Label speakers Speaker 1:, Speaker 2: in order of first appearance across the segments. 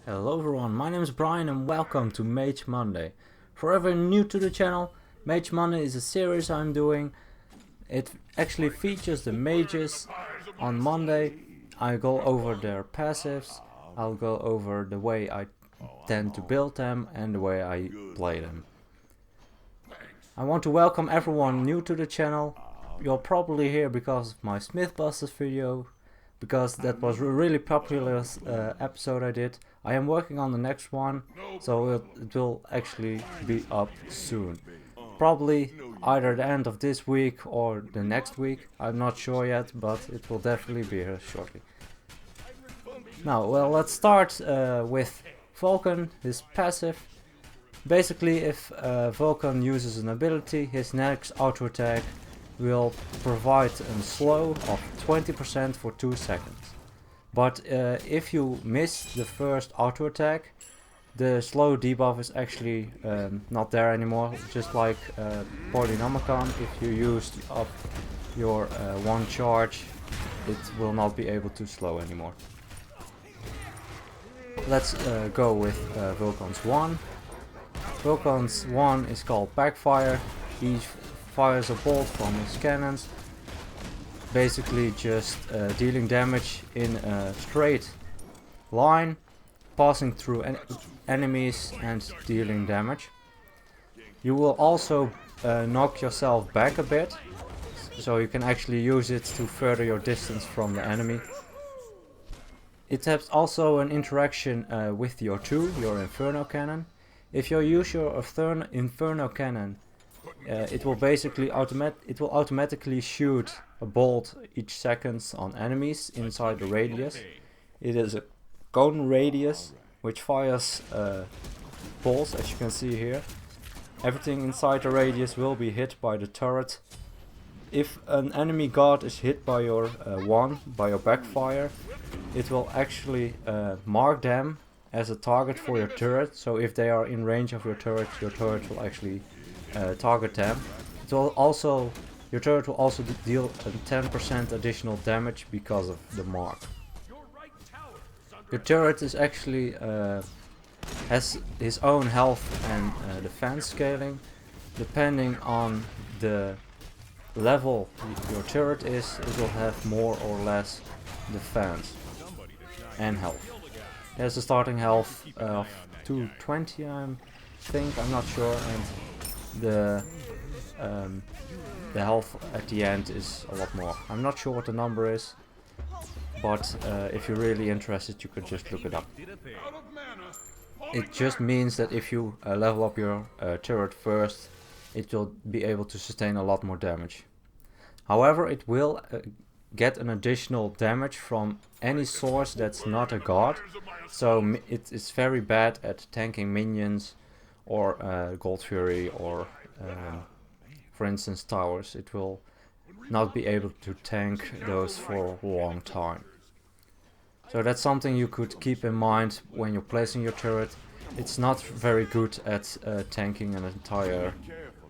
Speaker 1: Hello everyone, my name is Brian and welcome to Mage Monday. Forever new to the channel, Mage Monday is a series I'm doing. It actually features the mages. On Monday I go over their passives, I'll go over the way I tend to build them and the way I play them. I want to welcome everyone new to the channel. You're probably here because of my Smithbusters video, because that was a really popular episode I did. I am working on the next one, so it will actually be up soon. Probably either the end of this week or the next week, I'm not sure yet, but it will definitely be here shortly. Now, well, let's start with Vulcan, his passive. Basically, if Vulcan uses an ability, his next auto attack will provide a slow of 20% for 2 seconds. But if you miss the first auto attack, the slow debuff is actually not there anymore. Just like Polynomicon, if you used up your one charge, it will not be able to slow anymore. Let's go with Vulcan's 1. Vulcan's 1 is called Backfire. He fires a bolt from his cannons, basically just dealing damage in a straight line, passing through enemies and dealing damage. You will also knock yourself back a bit, so you can actually use it to further your distance from the enemy. It has also an interaction with your 2, your Inferno Cannon. If you use your Inferno Cannon, it will basically automatically shoot a bolt each second on enemies inside the radius. It is a cone radius which fires bolts, as you can see here. Everything inside the radius will be hit by the turret. If an enemy god is hit by your by your backfire, it will actually mark them as a target for your turret. So if they are in range of your turret will actually target them. It will also, your turret will also deal 10% additional damage because of the mark. Your turret is actually has his own health and defense scaling. Depending on the level your turret is, it will have more or less defense and health. It has a starting health of 220, I think, I'm not sure, and the health at the end is a lot more. I'm not sure what the number is, but if you're really interested, you could just look it up. It just means that if you level up your turret first, it will be able to sustain a lot more damage. However, it will get an additional damage from any source that's not a god, so it is very bad at tanking minions or Gold Fury or for instance towers. It will not be able to tank those for a long time. So that's something you could keep in mind when you're placing your turret. It's not very good at tanking an entire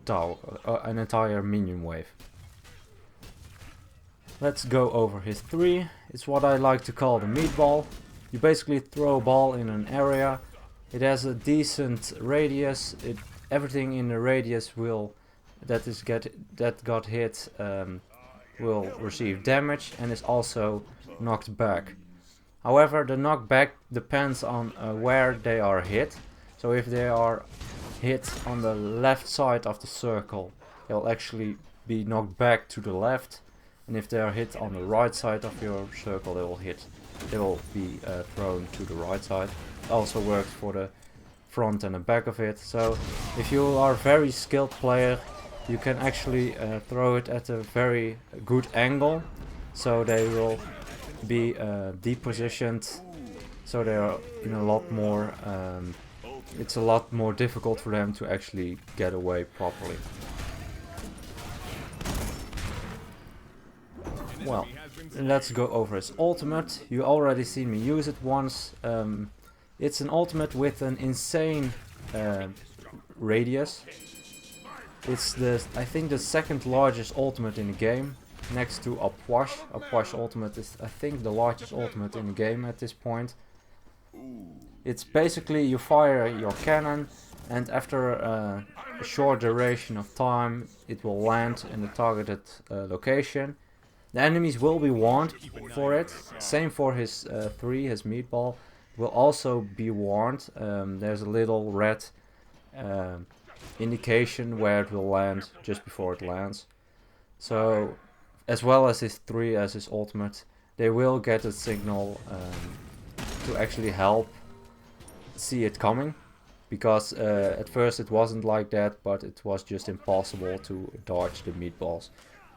Speaker 1: tower, an entire minion wave. Let's go over his 3. It's what I like to call the meatball. You basically throw a ball in an area. It has a decent radius. Everything in the radius that got hit will receive damage and is also knocked back. However, the knockback depends on where they are hit. So if they are hit on the left side of the circle, they'll actually be knocked back to the left. And if they are hit on the right side of your circle, they will be thrown to the right side. It also works for the front and the back of it. So if you are a very skilled player, you can actually throw it at a very good angle, so they will be depositioned, so they are in a lot more it's a lot more difficult for them to actually get away properly. Well, let's go over his ultimate. You already seen me use it once. It's an ultimate with an insane radius. It's I think the second largest ultimate in the game, next to Apwash. Apwash ultimate is I think the largest ultimate in the game at this point. It's basically you fire your cannon, and after a short duration of time it will land in the targeted location. The enemies will be warned for it. Same for his 3, his meatball will also be warned. There's a little red indication where it will land just before it lands. So as well as his 3 as his ultimate, they will get a signal to actually help see it coming, because at first it wasn't like that, but it was just impossible to dodge the meatballs.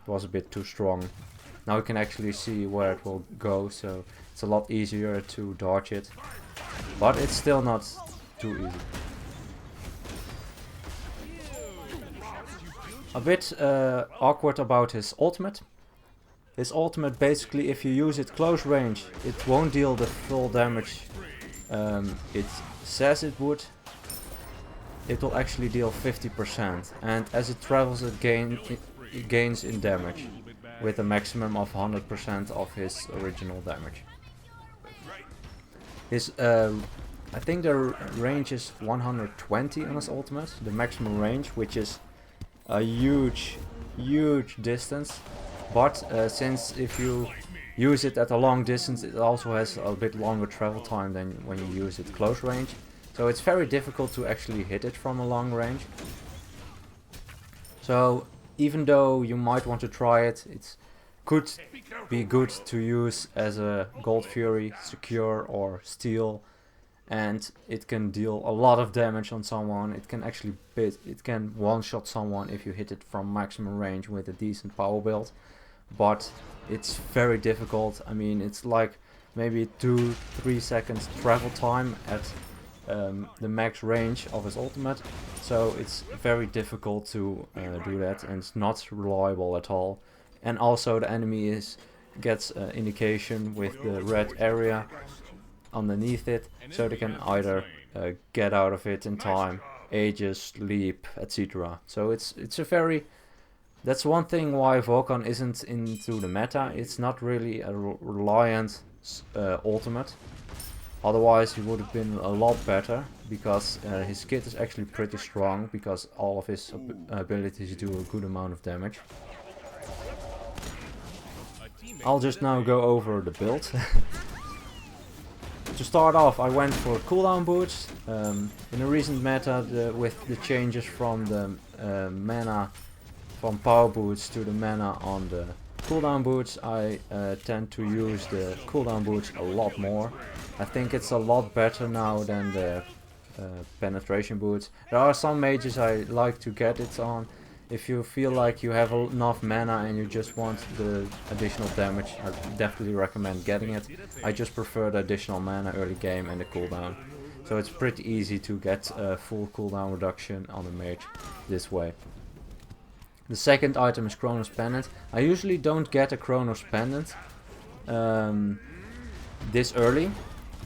Speaker 1: It was a bit too strong. Now we can actually see where it will go, so it's a lot easier to dodge it, but it's still not too easy. A bit awkward about his ultimate. His ultimate, basically if you use it close range, it won't deal the full damage it says it would. It will actually deal 50%, and as it travels it gains in damage with a maximum of 100% of his original damage. His I think the range is 120 on his ultimate, the maximum range, which is a huge distance. But since if you use it at a long distance, it also has a bit longer travel time than when you use it close range. So it's very difficult to actually hit it from a long range. So even though you might want to try it, it could be good to use as a Gold Fury, Secure or Steel. And it can deal a lot of damage on someone. It can actually one-shot someone if you hit it from maximum range with a decent power build. But it's very difficult. I mean, it's like maybe 2-3 seconds travel time at the max range of his ultimate. So it's very difficult to do that, and it's not reliable at all. And also the enemy gets indication with the red area underneath it, so they can either get out of it in time, Aegis, leap, etc. So it's a very, that's one thing why Vulcan isn't into the meta. It's not really a reliant ultimate. Otherwise he would have been a lot better, because his kit is actually pretty strong, because all of his abilities do a good amount of damage. I'll just now go over the build. To start off, I went for cooldown boots. In the recent meta, with the changes from the mana from power boots to the mana on the cooldown boots, I tend to use the cooldown boots a lot more. I think it's a lot better now than the penetration boots. There are some mages I like to get it on. If you feel like you have enough mana and you just want the additional damage, I definitely recommend getting it. I just prefer the additional mana early game and the cooldown. So it's pretty easy to get a full cooldown reduction on the mage this way. The second item is Chronos Pendant. I usually don't get a Chronos Pendant this early.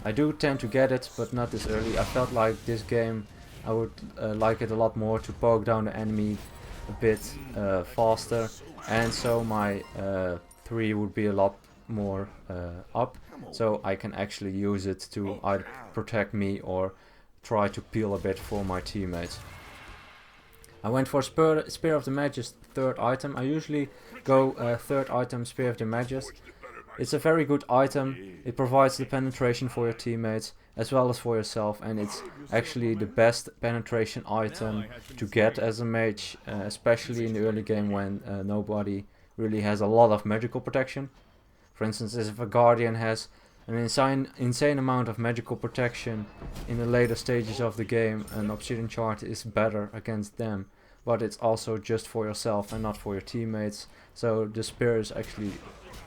Speaker 1: I do tend to get it, but not this early. I felt like this game I would like it a lot more to poke down the enemy a bit faster, and so my 3 would be a lot more up, so I can actually use it to either protect me or try to peel a bit for my teammates. I went for Spear of the Magus, third item. I usually go third item, Spear of the Magus. It's a very good item. It provides the penetration for your teammates as well as for yourself, and it's actually the best penetration item to get as a mage, especially in the early game when nobody really has a lot of magical protection. For instance, if a Guardian has an insane amount of magical protection in the later stages of the game, an Obsidian Shard is better against them, but it's also just for yourself and not for your teammates. So the Spear is actually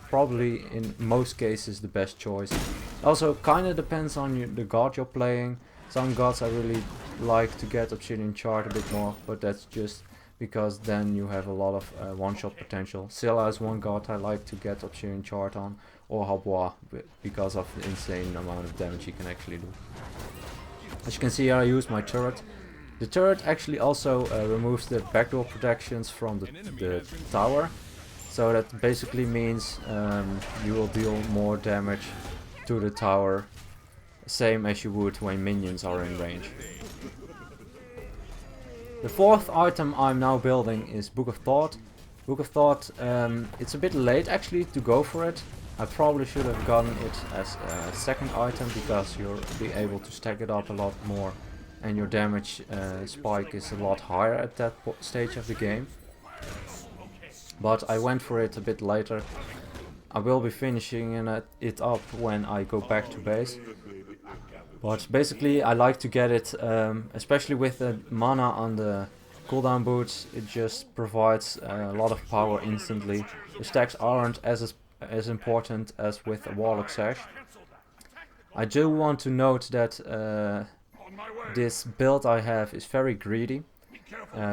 Speaker 1: probably in most cases the best choice. Also kinda depends on the god you're playing. Some gods I really like to get Obsidian Shard a bit more, but that's just because then you have a lot of one-shot potential. Scylla is one god I like to get Obsidian Shard on, or Habois, because of the insane amount of damage he can actually do. As you can see, I use my turret. The turret actually also removes the backdoor protections from the tower. So that basically means you will deal more damage to the tower same as you would when minions are in range. The fourth item I'm now building is Book of Thought. Book of Thought, it's a bit late actually to go for it. I probably should have gotten it as a second item because you'll be able to stack it up a lot more and your damage spike is a lot higher at that stage of the game. But I went for it a bit later. I will be finishing it up when I go back to base. But basically I like to get it, especially with the mana on the cooldown boots, it just provides a lot of power instantly. The stacks aren't as important as with a Warlock Sash. I do want to note that this build I have is very greedy.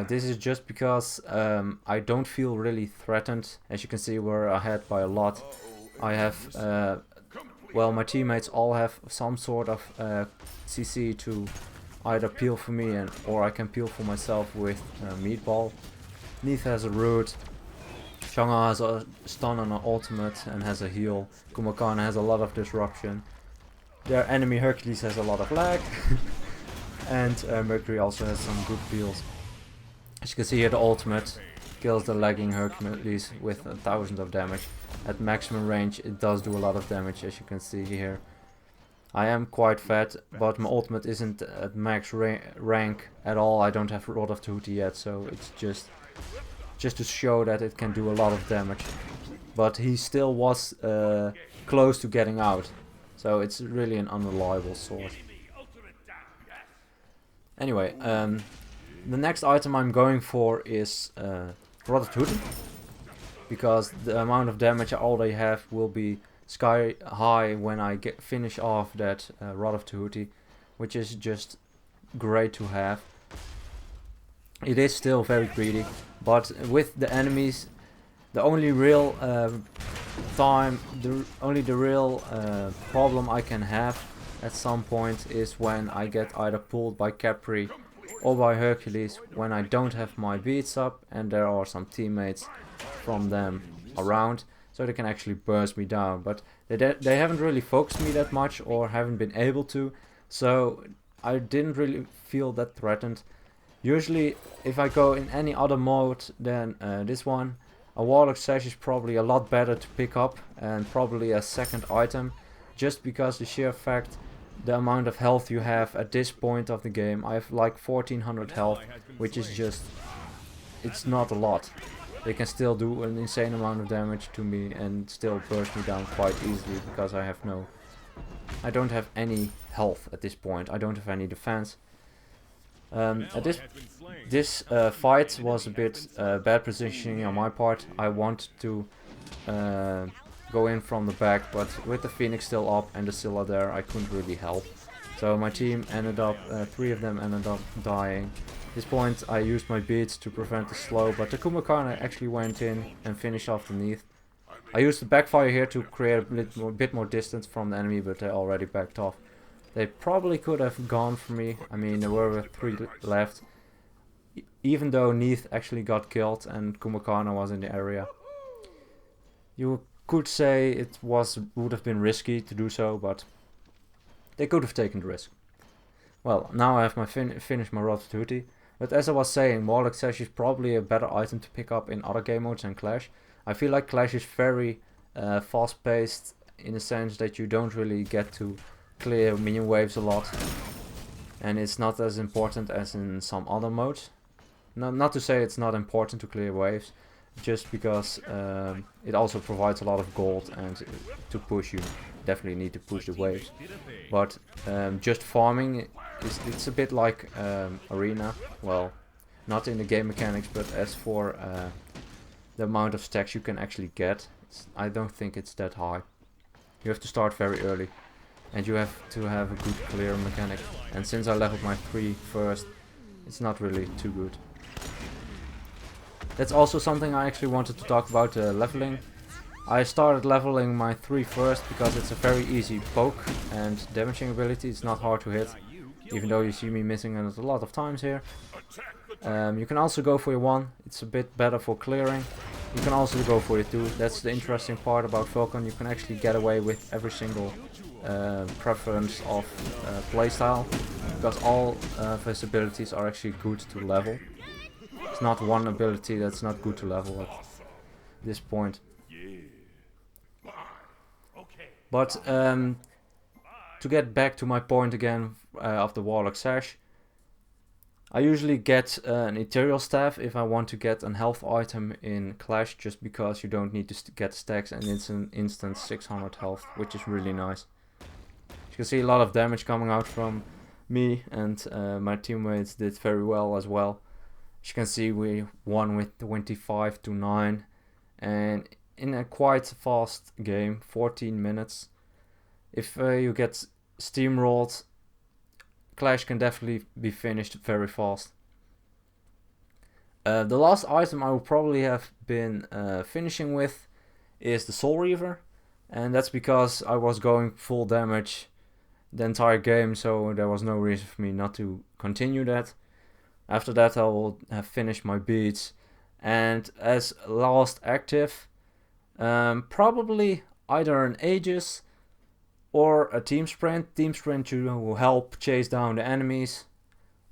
Speaker 1: This is just because I don't feel really threatened. As you can see, we're ahead by a lot. I have well, my teammates all have some sort of CC to either peel for me or I can peel for myself with Meatball. Neith has a root. Shanga has a stun on her ultimate and has a heal. Kumakana has a lot of disruption. Their enemy Hercules has a lot of lag. And Mercury also has some good peels. As you can see here, the ultimate kills the lagging Hercules with 1000 of damage. At maximum range it does do a lot of damage, as you can see here. I am quite fat, but my ultimate isn't at max rank at all. I don't have Rod of Tahuti yet, so it's just to show that it can do a lot of damage. But he still was close to getting out, so it's really an unreliable sword. Anyway, the next item I'm going for is Rod of Tahuti, because the amount of damage I already have will be sky high when I finish off that Rod of Tahuti, which is just great to have. It is still very greedy, but with the enemies, the only real problem I can have at some point is when I get either pulled by Capri or by Hercules, when I don't have my beats up and there are some teammates from them around, so they can actually burst me down. But they haven't really focused me that much or haven't been able to, so I didn't really feel that threatened. Usually if I go in any other mode than this one, a Warlock Sash is probably a lot better to pick up and probably a second item, just because the sheer fact the amount of health you have at this point of the game. I have like 1400 health, which is just, it's not a lot. They can still do an insane amount of damage to me and still burst me down quite easily because I don't have any health at this point. I don't have any defense. This fight was a bit bad positioning on my part. I wanted to go in from the back, but with the Phoenix still up and the Scylla there, I couldn't really help. So my team ended up, 3 of them ended up dying. At this point I used my beats to prevent the slow, but the Kumakana actually went in and finished off the Neath. I used the backfire here to create a bit more distance from the enemy, but they already backed off. They probably could have gone for me. I mean, there were 3 left. Even though Neath actually got killed and Kumakana was in the area. You could say it would have been risky to do so, but they could have taken the risk. Well, now I have my finished my Rod of Tahuti. But as I was saying, Warlock Sash is probably a better item to pick up in other game modes than Clash. I feel like Clash is very fast paced in the sense that you don't really get to clear minion waves a lot. And it's not as important as in some other modes. Not to say it's not important to clear waves, just because it also provides a lot of gold, and to push you definitely need to push the waves. But just farming, it's a bit like Arena. Well, not in the game mechanics, but as for the amount of stacks you can actually get, I don't think it's that high. You have to start very early, and you have to have a good clear mechanic. And since I leveled my 3 first, it's not really too good. That's also something I actually wanted to talk about, leveling. I started leveling my 3 first because it's a very easy poke and damaging ability. It's not hard to hit, even though you see me missing it a lot of times here. You can also go for your 1. It's a bit better for clearing. You can also go for it too. That's the interesting part about Vulcan. You can actually get away with every single preference of playstyle, because all of his abilities are actually good to level. It's not one ability that's not good to level at this point. But to get back to my point again of the Warlock Sash, I usually get an Ethereal Staff if I want to get an health item in Clash, just because you don't need to get stacks and it's an instant 600 health, which is really nice. You can see a lot of damage coming out from me, and my teammates did very well as well. As you can see, we won with 25-9, and in a quite fast game, 14 minutes. If you get steamrolled, Clash can definitely be finished very fast. The last item I will probably have been finishing with is the Soul Reaver, and that's because I was going full damage the entire game, so there was no reason for me not to continue that. After that I will have finished my beats, and as last active, probably either an Aegis or a Team Sprint. Team Sprint will help chase down the enemies,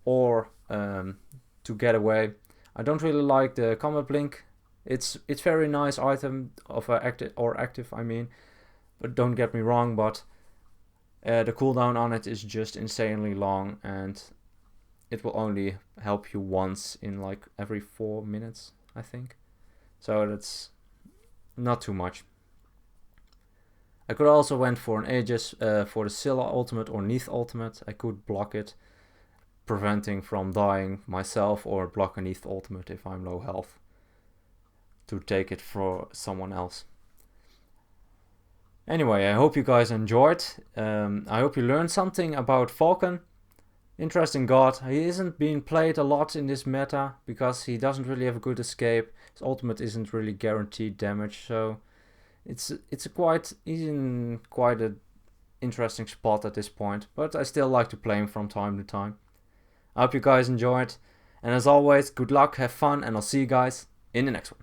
Speaker 1: or to get away. I don't really like the Combat Blink. It's very nice item of active I mean, but don't get me wrong, but the cooldown on it is just insanely long, and it will only help you once in like every 4 minutes, I think. So that's not too much. I could also went for an Aegis for the Scylla ultimate or Neath ultimate. I could block it, preventing from dying myself, or block a Neath ultimate if I'm low health, to take it for someone else. Anyway, I hope you guys enjoyed. I hope you learned something about Vulcan. Interesting god. He isn't being played a lot in this meta because he doesn't really have a good escape. His ultimate isn't really guaranteed damage, so he's in quite an interesting spot at this point. But I still like to play him from time to time. I hope you guys enjoyed, and as always, good luck, have fun, and I'll see you guys in the next one.